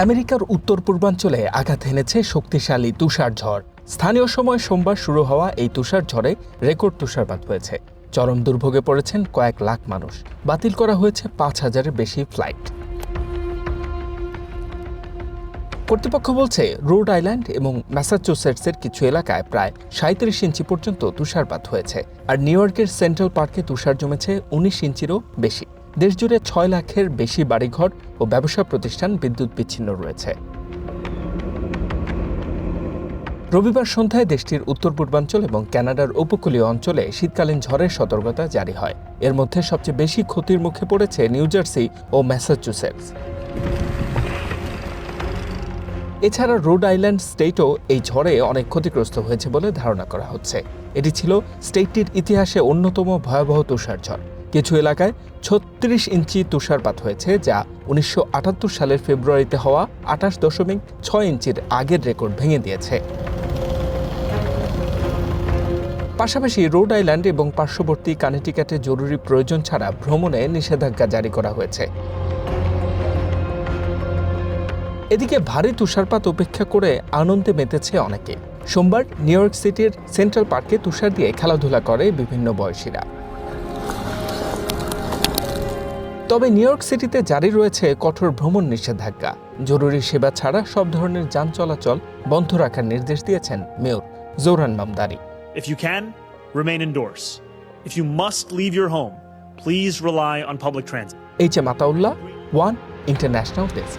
আমেরিকার উত্তর পূর্বাঞ্চলে আঘাত এনেছে শক্তিশালী তুষার ঝড়। স্থানীয় সময় সোমবার শুরু হওয়া এই তুষার ঝড়ে রেকর্ড তুষারপাত হয়েছে। চরম দুর্ভোগে পড়েছেন কয়েক লাখ মানুষ। বাতিল করা হয়েছে ৫,০০০-এর বেশি ফ্লাইট। কর্তৃপক্ষ বলছে রোড আইল্যান্ড এবং ম্যাসাচুসেটসের কিছু এলাকায় প্রায় ৩৭ ইঞ্চি পর্যন্ত তুষারপাত হয়েছে, আর নিউ ইয়র্কের সেন্ট্রাল পার্কে তুষার জমেছে ১৯ ইঞ্চিরও বেশি। দেশজুড়ে ৬ লাখের বেশি বাড়িঘর ও ব্যবসা প্রতিষ্ঠান বিদ্যুৎ বিচ্ছিন্ন রয়েছে। রবিবার সন্ধ্যায় দেশটির উত্তর পূর্বাঞ্চল এবং কানাডার উপকূলীয় অঞ্চলে শীতকালীন ঝড়ের সতর্কতা জারি হয়। এর মধ্যে সবচেয়ে বেশি ক্ষতির মুখে পড়েছে নিউ জার্সি ও ম্যাসাচুসেটস। এছাড়া রোড আইল্যান্ড স্টেটও এই ঝড়ে অনেক ক্ষতিগ্রস্ত হয়েছে বলে ধারণা করা হচ্ছে। এটি ছিল স্টেটটির ইতিহাসে অন্যতম ভয়াবহ তুষার ঝড়। কিছু এলাকায় ৩৬ ইঞ্চি তুষারপাত হয়েছে, যা ১৯৭৮ সালের ফেব্রুয়ারিতে হওয়া ২৮.৬ ইঞ্চির আগের রেকর্ড ভেঙে দিয়েছে। পাশাপাশি রোড আইল্যান্ড এবং পার্শ্ববর্তী কানেটিকাটে জরুরি প্রয়োজন ছাড়া ভ্রমণে নিষেধাজ্ঞা জারি করা হয়েছে। এদিকে ভারী তুষারপাত উপেক্ষা করে আনন্দে মেতেছে অনেকে। সোমবার নিউ ইয়র্ক সিটির সেন্ট্রাল পার্কে তুষার দিয়ে খেলাধুলা করে বিভিন্ন বয়সীরা। তবে নিউ ইয়র্ক সিটিতে জারি রয়েছে কঠোর ভ্রমণ নিষেধাজ্ঞা। জরুরি সেবা ছাড়া সব ধরনের যান চলাচল বন্ধ রাখার নির্দেশ দিয়েছেন mayor Zohran Mamdani. If you can, remain indoors. If you must leave your home, please rely on public transit. H M Ataullah, one international desk.